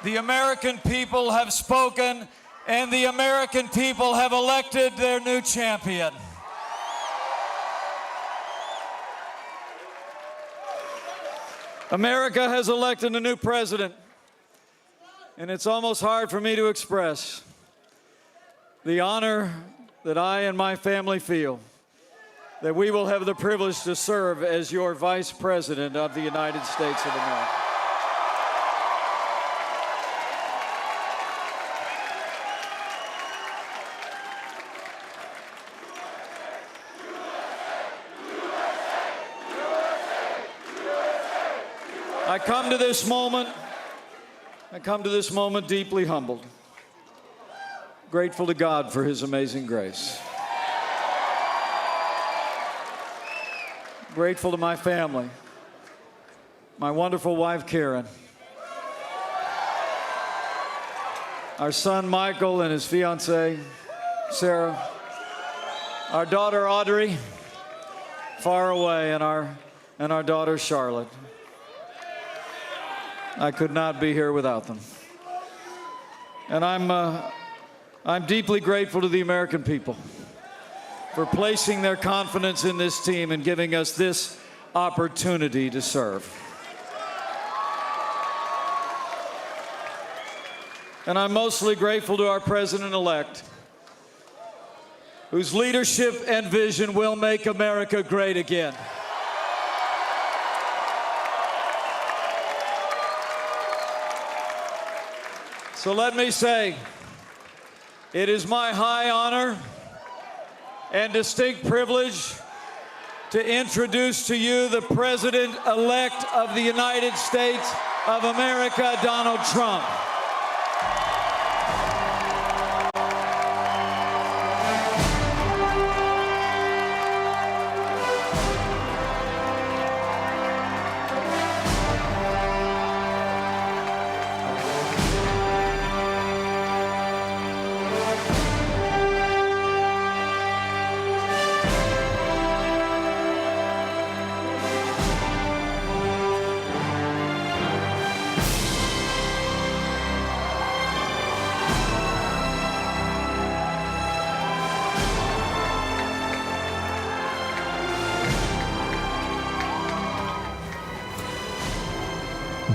The American people have spoken, and the American people have elected their new champion. America has elected a new president, and it's almost hard for me to express the honor that I and my family feel that we will have the privilege to serve as your Vice President of the United States of America. I come to this moment deeply humbled, grateful to God for His amazing grace. Grateful to my family, my wonderful wife, Karen, our son, Michael, and his fiancée, Sarah, our daughter, Audrey, far away, and our daughter, Charlotte. I could not be here without them. And I'm deeply grateful to the American people for placing their confidence in this team and giving us this opportunity to serve. And I'm mostly grateful to our president-elect, whose leadership and vision will make America great again. So let me say, it is my high honor and distinct privilege to introduce to you the President-elect of the United States of America, Donald Trump.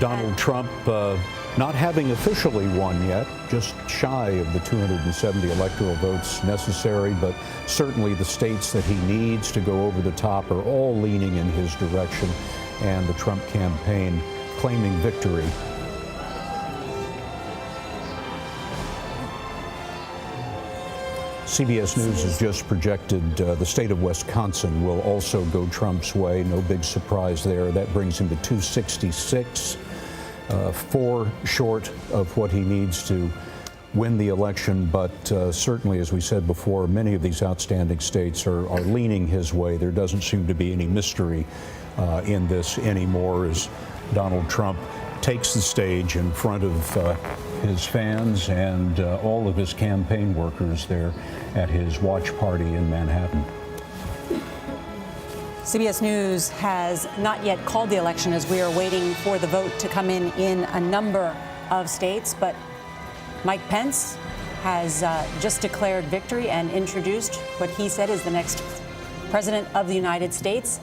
Donald Trump not having officially won yet, just shy of the 270 electoral votes necessary, but certainly the states that he needs to go over the top are all leaning in his direction, and the Trump campaign claiming victory. CBS News has just projected the state of Wisconsin will also go Trump's way. No big surprise there. That brings him to 266. 4 short of what he needs to win the election, but certainly, as we said before, many of these outstanding states are leaning his way. There doesn't seem to be any mystery in this anymore as Donald Trump takes the stage in front of his fans and all of his campaign workers there at his watch party in Manhattan. CBS News has not yet called the election as we are waiting for the vote to come in a number of states. But Mike Pence has just declared victory and introduced what he said is the next president of the United States,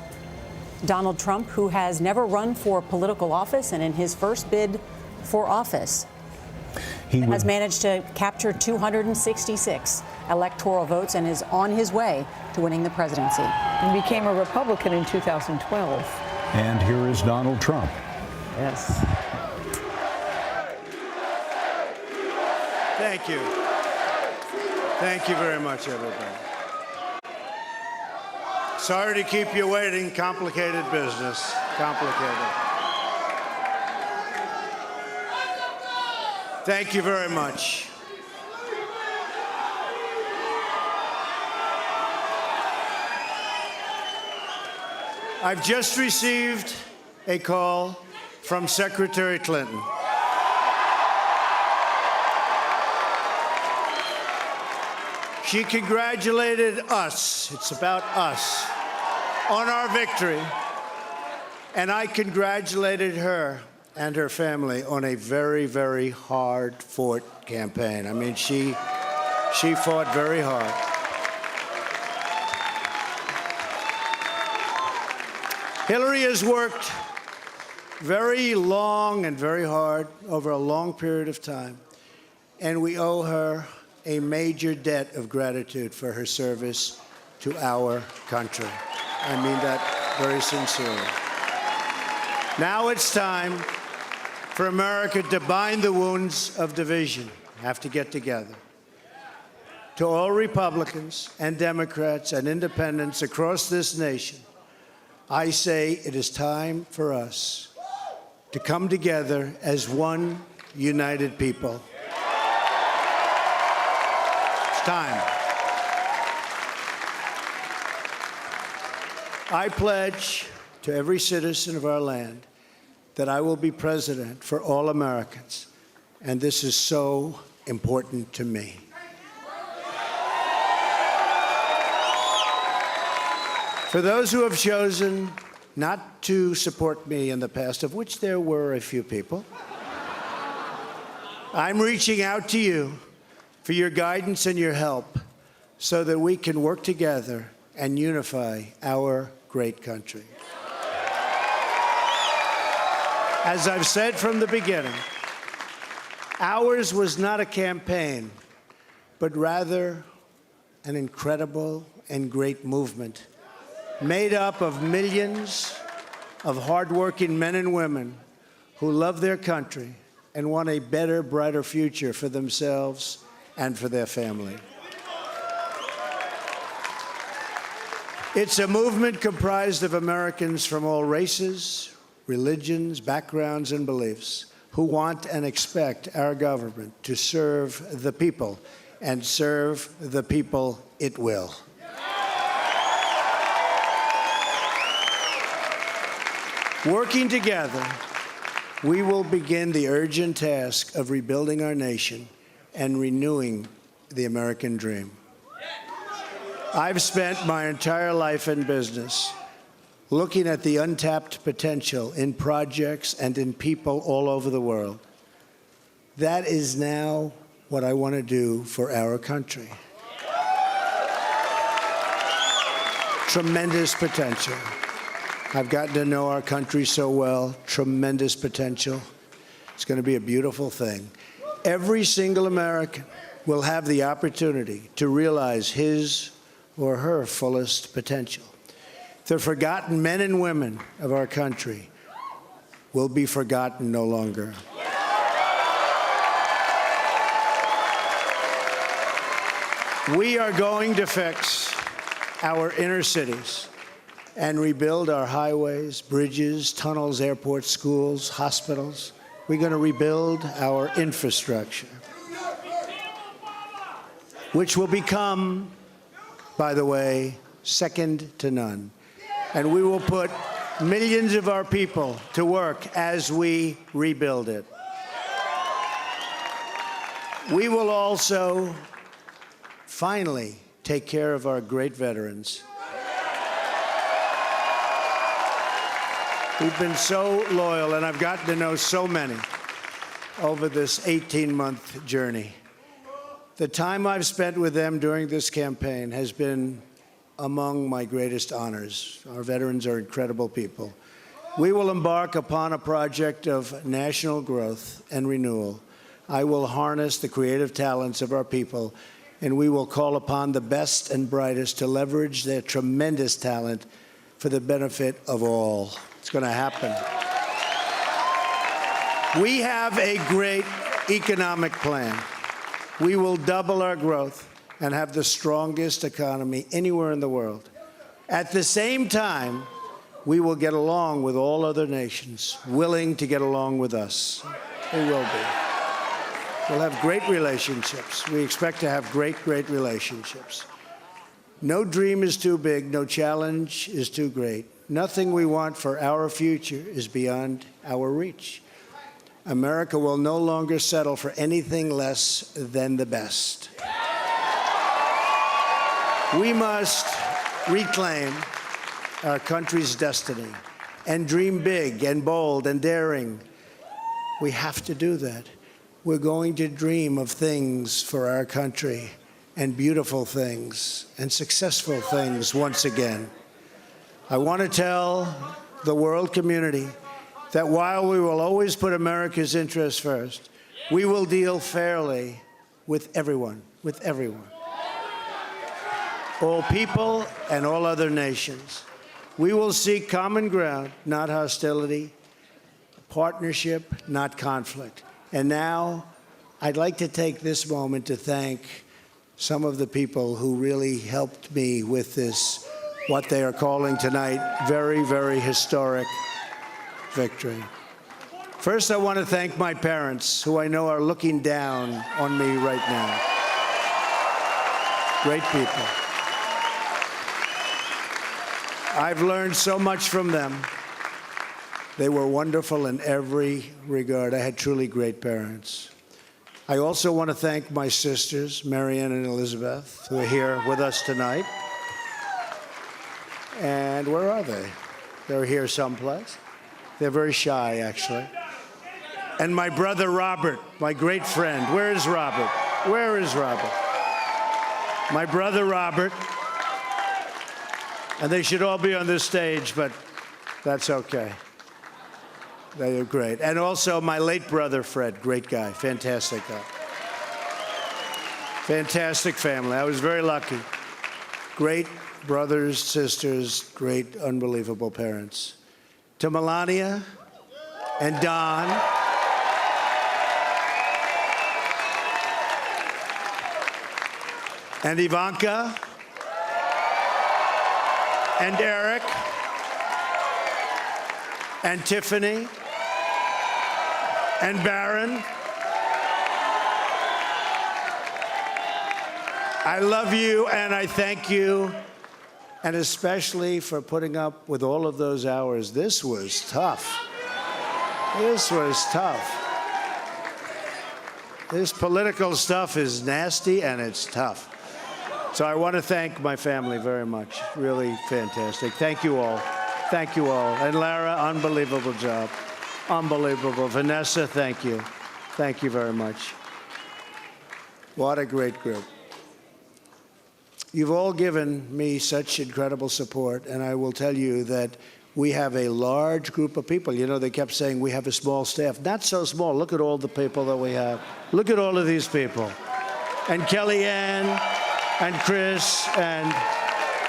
Donald Trump, who has never run for political office, and in his first bid for office, he has managed to capture 266 electoral votes and is on his way to winning the presidency. He became a Republican in 2012. And here is Donald Trump. Yes. Thank you. Thank you very much, everybody. Sorry to keep you waiting. Complicated business. Complicated. Thank you very much. I've just received a call from Secretary Clinton. She congratulated us, it's about us, on our victory, and I congratulated her and her family on a very, very hard-fought campaign. I mean, she fought very hard. Hillary has worked very long and very hard over a long period of time, and we owe her a major debt of gratitude for her service to our country. I mean that very sincerely. Now it's time for America to bind the wounds of division, have to get together. To all Republicans and Democrats and independents across this nation, I say it is time for us to come together as one united people. It's time. I pledge to every citizen of our land that I will be president for all Americans, and this is so important to me. For those who have chosen not to support me in the past, of which there were a few people, I'm reaching out to you for your guidance and your help so that we can work together and unify our great country. As I've said from the beginning, ours was not a campaign, but rather an incredible and great movement made up of millions of hardworking men and women who love their country and want a better, brighter future for themselves and for their family. It's a movement comprised of Americans from all races, religions, backgrounds, and beliefs who want and expect our government to serve the people, and serve the people it will. Working together, we will begin the urgent task of rebuilding our nation and renewing the American dream. I've spent my entire life in business looking at the untapped potential in projects and in people all over the world. That is now what I want to do for our country. Tremendous potential. I've gotten to know our country so well. Tremendous potential. It's going to be a beautiful thing. Every single American will have the opportunity to realize his or her fullest potential. The forgotten men and women of our country will be forgotten no longer. We are going to fix our inner cities and rebuild our highways, bridges, tunnels, airports, schools, hospitals. We're going to rebuild our infrastructure, which will become, by the way, second to none. And we will put millions of our people to work as we rebuild it. We will also finally take care of our great veterans. We've been so loyal, and I've gotten to know so many over this 18-month journey. The time I've spent with them during this campaign has been among my greatest honors. Our veterans are incredible people. We will embark upon a project of national growth and renewal. I will harness the creative talents of our people, and we will call upon the best and brightest to leverage their tremendous talent for the benefit of all. It's going to happen. We have a great economic plan. We will double our growth and have the strongest economy anywhere in the world. At the same time, we will get along with all other nations willing to get along with us. We will be. We'll have great relationships. We expect to have great, great relationships. No dream is too big. No challenge is too great. Nothing we want for our future is beyond our reach. America will no longer settle for anything less than the best. We must reclaim our country's destiny and dream big and bold and daring We have to do that. We're going to dream of things for our country, and beautiful things and successful things once again. I want to tell the world community that while we will always put America's interests first, we will deal fairly with everyone, all people and all other nations. We will seek common ground, not hostility, partnership, not conflict. And now, I'd like to take this moment to thank some of the people who really helped me with this, what they are calling tonight, very, very historic victory. First, I want to thank my parents, who I know are looking down on me right now. Great people. I've learned so much from them. They were wonderful in every regard. I had truly great parents. I also want to thank my sisters, Marianne and Elizabeth, who are here with us tonight. And where are they? They're here someplace. They're very shy, actually. And my brother Robert, my great friend. Where is Robert? Where is Robert? My brother Robert. And they should all be on this stage, but that's okay. They are great. And also my late brother, Fred, great guy, fantastic guy. Fantastic family. I was very lucky. Great brothers, sisters, great, unbelievable parents. To Melania and Don, and Ivanka, and Eric, and Tiffany, and Barron. I love you and I thank you, and especially for putting up with all of those hours. This was tough. This was tough. This political stuff is nasty and it's tough. So I want to thank my family very much. Really fantastic. Thank you all. Thank you all. And Lara, unbelievable job. Unbelievable. Vanessa, thank you. Thank you very much. What a great group. You've all given me such incredible support, and I will tell you that we have a large group of people. You know, they kept saying we have a small staff. Not so small. Look at all the people that we have. Look at all of these people. And Kellyanne, and Chris, and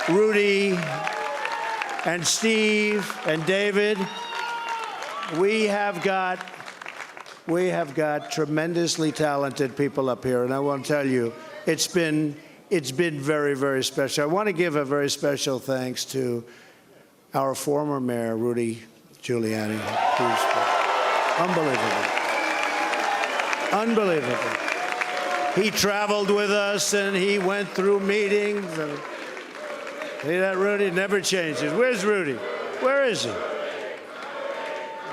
Rudy, and Steve, and David. We have got tremendously talented people up here, and I want to tell you, it's been very, very special. I want to give a very special thanks to our former mayor, Rudy Giuliani. Unbelievable. He traveled with us, and he went through meetings. And see that Rudy never changes. Where's Rudy? Where is he?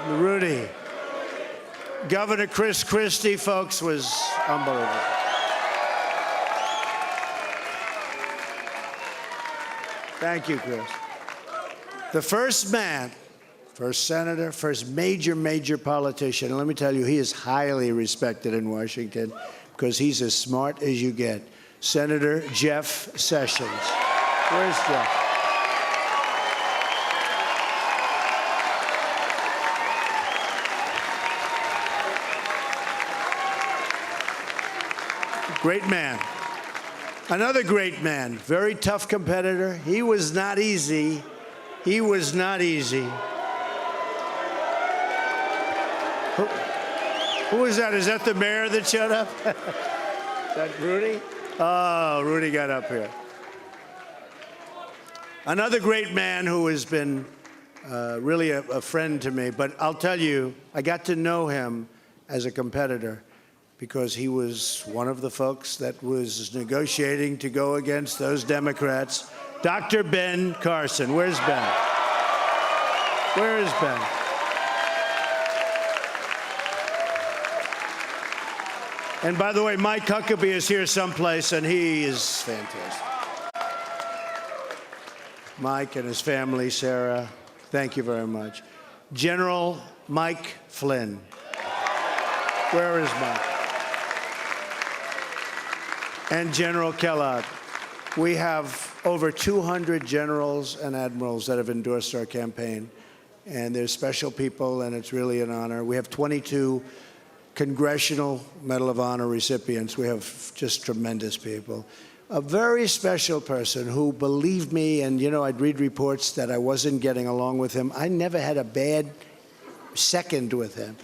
Rudy. Governor Chris Christie, folks, was unbelievable. Thank you, Chris. The first man, first senator, first major politician, and let me tell you, he is highly respected in Washington because he's as smart as you get. Senator Jeff Sessions. Where's Jeff? Great man. Another great man, very tough competitor. He was not easy. He was not easy. Who was that? Is that the mayor that showed up? Is that Rudy? Oh, Rudy got up here. Another great man who has been really a friend to me, but I'll tell you, I got to know him as a competitor because he was one of the folks that was negotiating to go against those Democrats. Dr. Ben Carson. Where's Ben? Where is Ben? And by the way, Mike Huckabee is here someplace, and he is fantastic. Mike and his family, Sarah, thank you very much. General Mike Flynn. Where is Mike? And General Kellogg. We have over 200 generals and admirals that have endorsed our campaign. And they're special people, and it's really an honor. We have 22 Congressional Medal of Honor recipients. We have just tremendous people. A very special person who believed me, and, you know, I'd read reports that I wasn't getting along with him. I never had a bad second with him.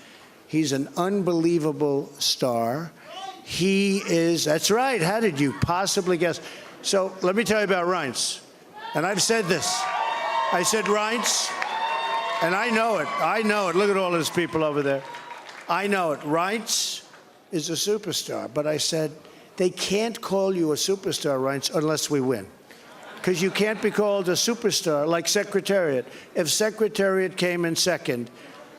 He's an unbelievable star. He is, that's right, how did you possibly guess? So let me tell you about Reince. And I've said this. I said, Reince, and I know it. Look at all those people over there. I know it. Reince is a superstar. But I said, they can't call you a superstar, Reince, unless we win. Because you can't be called a superstar like Secretariat. If Secretariat came in second,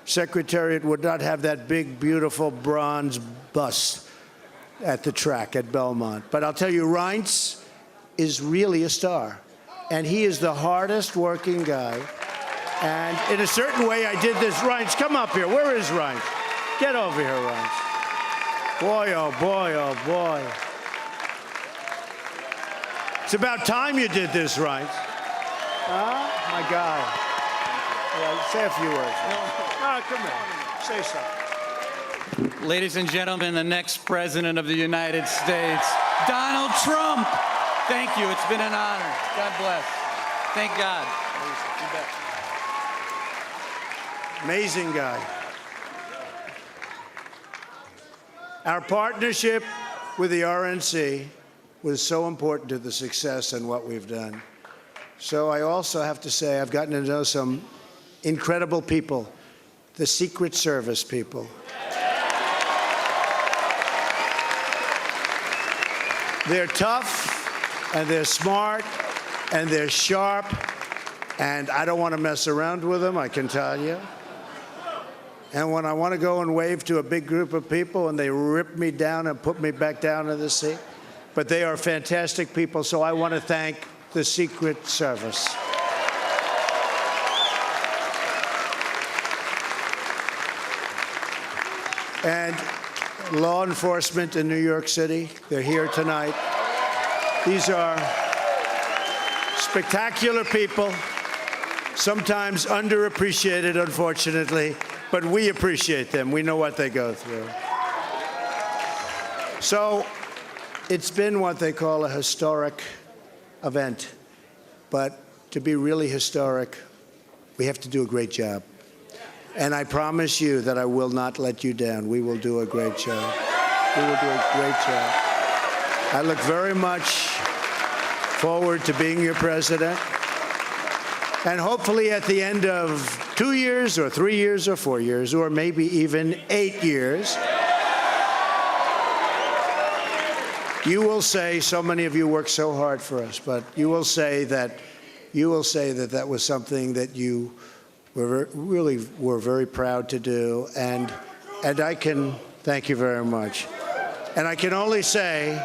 Secretariat would not have that big, beautiful bronze bust at the track at Belmont. But I'll tell you, Reince is really a star. And he is the hardest working guy. And in a certain way, I did this. Reince, come up here. Where is Reince? Get over here, Reince. Boy, oh boy, oh boy. It's about time you did this, Reince. Huh? My guy. Yeah, say a few words. No, come here. Say something. Ladies and gentlemen, the next president of the United States, Donald Trump. Thank you. It's been an honor. God bless. Thank God. You bet. Amazing guy. Our partnership with the RNC was so important to the success and what we've done. So I also have to say I've gotten to know some incredible people, the Secret Service people. They're tough, and they're smart, and they're sharp, and I don't want to mess around with them, I can tell you. And when I want to go and wave to a big group of people and they rip me down and put me back down in the seat. But they are fantastic people, so I want to thank the Secret Service. And law enforcement in New York City, they're here tonight. These are spectacular people, sometimes underappreciated, unfortunately. But we appreciate them. We know what they go through. So it's been what they call a historic event. But to be really historic, we have to do a great job. And I promise you that I will not let you down. We will do a great job. We will do a great job. I look very much forward to being your president. And hopefully at the end of 2 years or 3 years or 4 years or maybe even 8 years, you will say, so many of you work so hard for us, but you will say that that was something that you were very proud to do. And I can thank you very much. And I can only say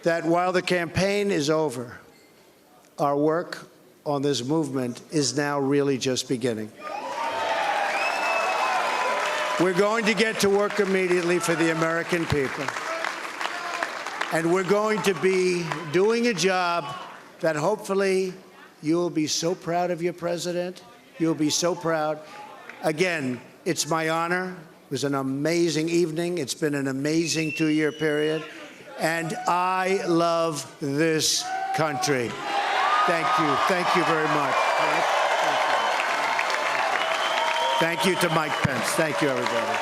that while the campaign is over, our work on this movement is now really just beginning. We're going to get to work immediately for the American people. And we're going to be doing a job that hopefully you'll be so proud of your president. You'll be so proud. Again, it's my honor. It was an amazing evening. It's been an amazing 2-year period. And I love this country. Thank you. Thank you very much. Thank you to Mike Pence. Thank you, everybody.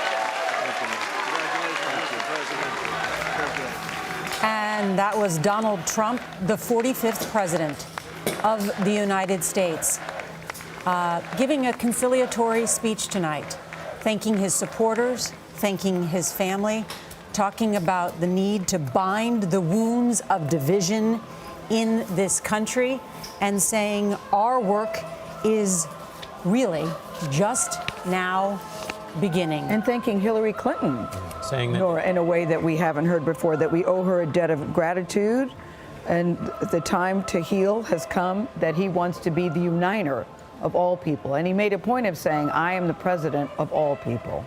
And that was Donald Trump, the 45th president of the United States, giving a conciliatory speech tonight, thanking his supporters, thanking his family, talking about the need to bind the wounds of division in this country, and saying our work is really just now beginning. And thanking Hillary Clinton, saying that, Nora, in a way that we haven't heard before, that we owe her a debt of gratitude, and the time to heal has come, that he wants to be the uniter of all people. And he made a point of saying, I am the president of all people.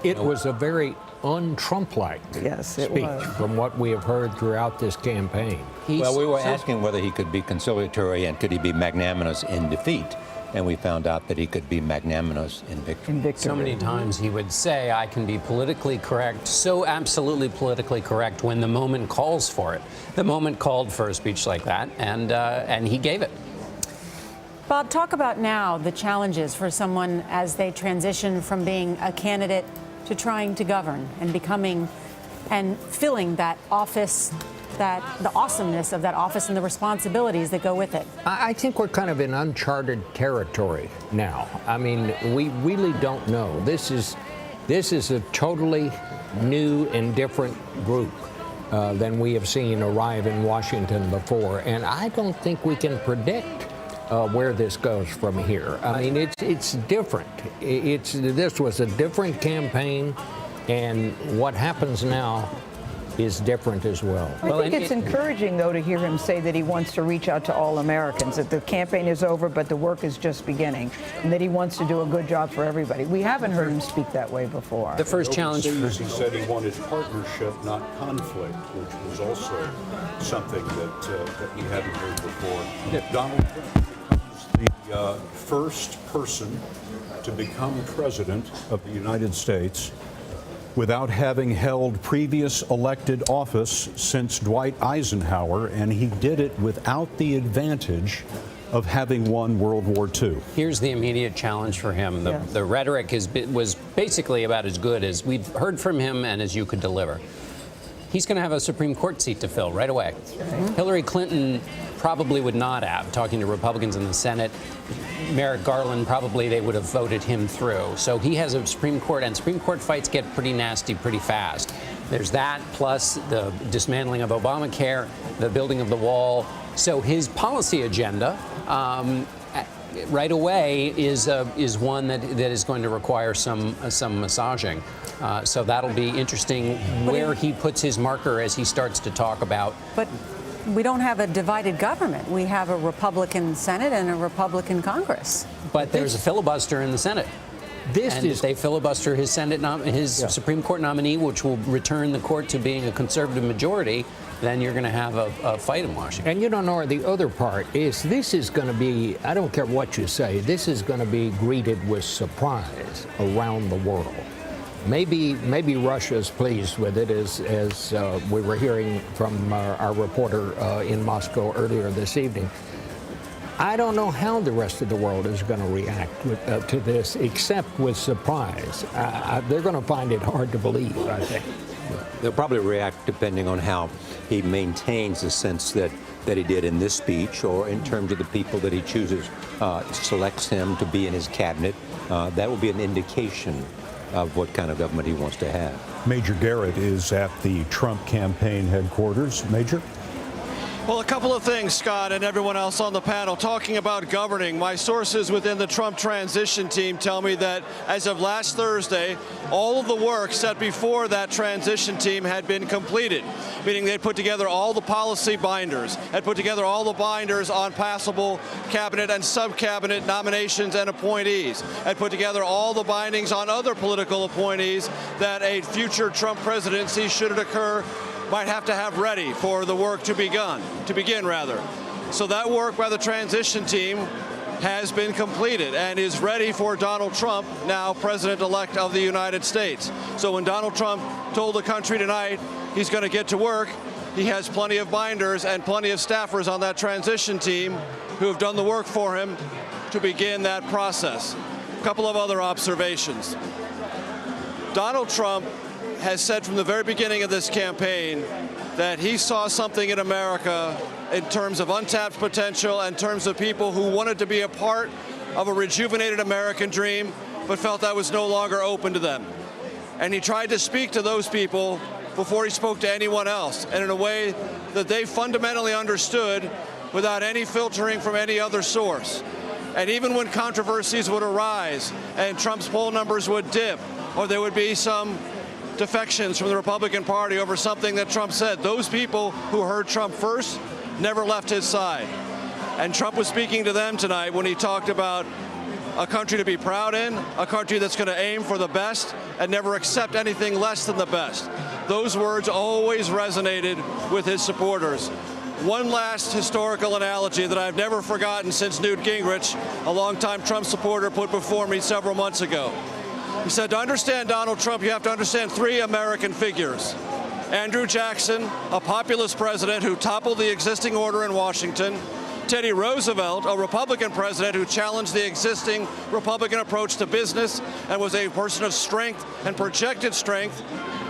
It was a very un-Trump-like Yes, it speech was. from what we have heard throughout this campaign. Well, we were asking whether he could be conciliatory and could he be magnanimous in defeat. And we found out that he could be magnanimous in victory. So many times he would say, I can be politically correct, so absolutely politically correct when the moment calls for it. The moment called for a speech like that, and he gave it. Bob, talk about now the challenges for someone as they transition from being a candidate to trying to govern and becoming and filling that office, that the awesomeness of that office and the responsibilities that go with it. I think we're kind of in uncharted territory now. I mean, we really don't know. This is a totally new and different group than we have seen arrive in Washington before, and I don't think we can predict where this goes from here. I mean, it's different. This was a different campaign, and what happens now is different as well. I think it's encouraging, though, to hear him say that he wants to reach out to all Americans, that the campaign is over, but the work is just beginning, and that he wants to do a good job for everybody. We haven't heard him speak that way before. The first challenge for He said he wanted partnership, not conflict, which was also something that we hadn't heard before. Donald Trump becomes the first person to become president of the United States without having held previous elected office since Dwight Eisenhower, and he did it without the advantage of having won World War II. Here's the immediate challenge for him. The rhetoric was basically about as good as we've heard from him and as you could deliver. He's going to have a Supreme Court seat to fill right away. Hillary Clinton probably would not have, talking to Republicans in the Senate. Merrick Garland, probably they would have voted him through. So he has a Supreme Court, and Supreme Court fights get pretty nasty pretty fast. There's that, plus the dismantling of Obamacare, the building of the wall. So his policy agenda right away is one that is going to require some massaging. So that'll be interesting where he puts his marker as he starts to talk about. But we don't have a divided government. We have a Republican Senate and a Republican Congress. But there's a filibuster in the Senate. If they filibuster his Supreme Court nominee, which will return the court to being a conservative majority, then you're going to have a fight in Washington. And you don't know, the other part is this is going to be, I don't care what you say, this is going to be greeted with surprise around the world. Maybe Russia's pleased with it, as we were hearing from our reporter in Moscow earlier this evening. I don't know how the rest of the world is going to react to this, except with surprise. They're going to find it hard to believe, I think. They'll probably react depending on how he maintains the sense that he did in this speech, or in terms of the people that he chooses, selects him to be in his cabinet. That will be an indication of what kind of government he wants to have. Major Garrett is at the Trump campaign headquarters. Major? Well, a couple of things, Scott, and everyone else on the panel. Talking about governing, my sources within the Trump transition team tell me that as of last Thursday, all of the work set before that transition team had been completed, meaning they'd put together all the policy binders, had put together all the binders on passable cabinet and sub-cabinet nominations and appointees, had put together all the bindings on other political appointees that a future Trump presidency, should it occur, might have to have ready for the work to begin. So that work by the transition team has been completed and is ready for Donald Trump, now President-elect of the United States. So when Donald Trump told the country tonight he's going to get to work, he has plenty of binders and plenty of staffers on that transition team who have done the work for him to begin that process. A couple of other observations. Donald Trump has said from the very beginning of this campaign that he saw something in America in terms of untapped potential, in terms of people who wanted to be a part of a rejuvenated American dream, but felt that was no longer open to them. And he tried to speak to those people before he spoke to anyone else, and in a way that they fundamentally understood without any filtering from any other source. And even when controversies would arise and Trump's poll numbers would dip, or there would be some defections from the Republican Party over something that Trump said, those people who heard Trump first never left his side. And Trump was speaking to them tonight when he talked about a country to be proud in, a country that's going to aim for the best and never accept anything less than the best. Those words always resonated with his supporters. One last historical analogy that I've never forgotten since Newt Gingrich, a longtime Trump supporter, put before me several months ago. He said, to understand Donald Trump, you have to understand three American figures. Andrew Jackson, a populist president who toppled the existing order in Washington. Teddy Roosevelt, a Republican president who challenged the existing Republican approach to business and was a person of strength and projected strength.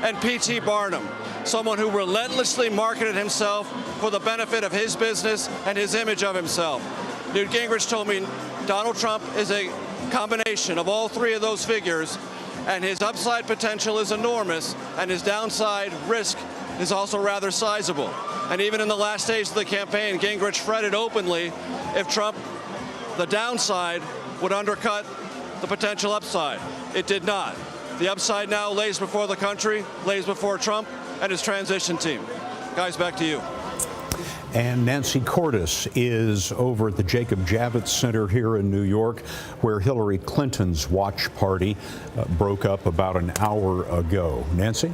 And P.T. Barnum, someone who relentlessly marketed himself for the benefit of his business and his image of himself. Newt Gingrich told me Donald Trump is a combination of all three of those figures, and his upside potential is enormous, and his downside risk is also rather sizable. And even in the last stage of the campaign, Gingrich fretted openly if Trump, the downside, would undercut the potential upside. It did not. The upside now lays before the country, lays before Trump and his transition team. Guys, back to you. And Nancy Cordes is over at the Jacob Javits Center here in New York, where Hillary Clinton's watch party broke up about an hour ago. Nancy?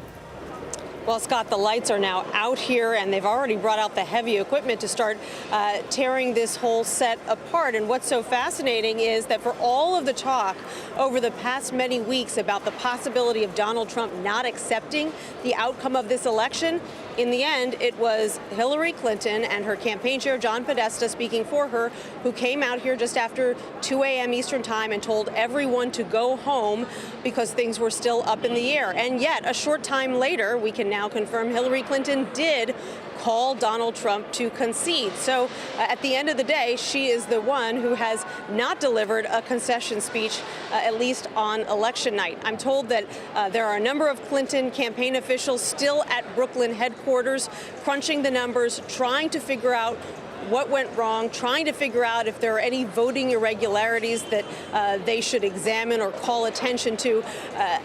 Well, Scott, the lights are now out here, and they've already brought out the heavy equipment to start tearing this whole set apart. And what's so fascinating is that for all of the talk over the past many weeks about the possibility of Donald Trump not accepting the outcome of this election, in the end, it was Hillary Clinton and her campaign chair, John Podesta, speaking for her, who came out here just after 2 a.m. Eastern time and told everyone to go home because things were still up in the air. And yet, a short time later, we can now confirm Hillary Clinton did call Donald Trump to concede. So at the end of the day, she is the one who has not delivered a concession speech, at least on election night. I'm told that there are a number of Clinton campaign officials still at Brooklyn headquarters, crunching the numbers, trying to figure out what went wrong, trying to figure out if there are any voting irregularities that they should examine or call attention to.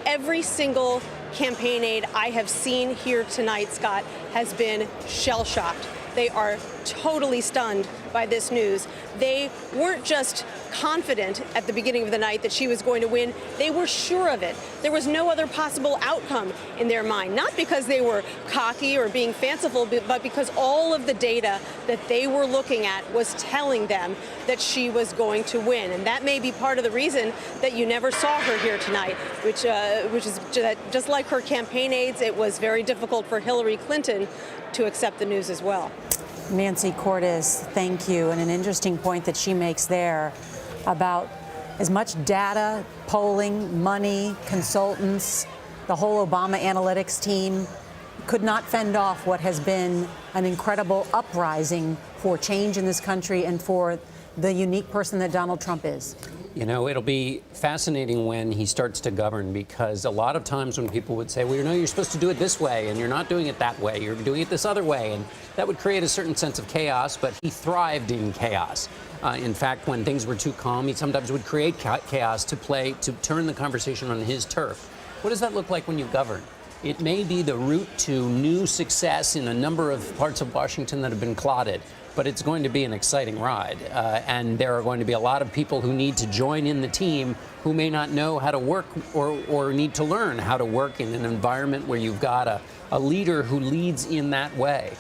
Every single campaign aide I have seen here tonight, Scott, has been shell-shocked. They are totally stunned by this news. They weren't just confident at the beginning of the night that she was going to win. They were sure of it. There was no other possible outcome in their mind, not because they were cocky or being fanciful, but because all of the data that they were looking at was telling them that she was going to win. And that may be part of the reason that you never saw her here tonight, which is that just like her campaign aides, it was very difficult for Hillary Clinton to accept the news as well. Nancy Cordes, thank you. And an interesting point that she makes there about as much data, polling, money, consultants, the whole Obama analytics team could not fend off what has been an incredible uprising for change in this country and for the unique person that Donald Trump is. You know, it'll be fascinating when he starts to govern, because a lot of times when people would say, well, you know, you're supposed to do it this way and you're not doing it that way, you're doing it this other way, and that would create a certain sense of chaos, but he thrived in chaos. In fact, when things were too calm, he sometimes would create chaos to turn the conversation on his turf. What does that look like when you govern? It may be the route to new success in a number of parts of Washington that have been clotted, but it's going to be an exciting ride. And there are going to be a lot of people who need to join in the team who may not know how to work or need to learn how to work in an environment where you've got a leader who leads in that way.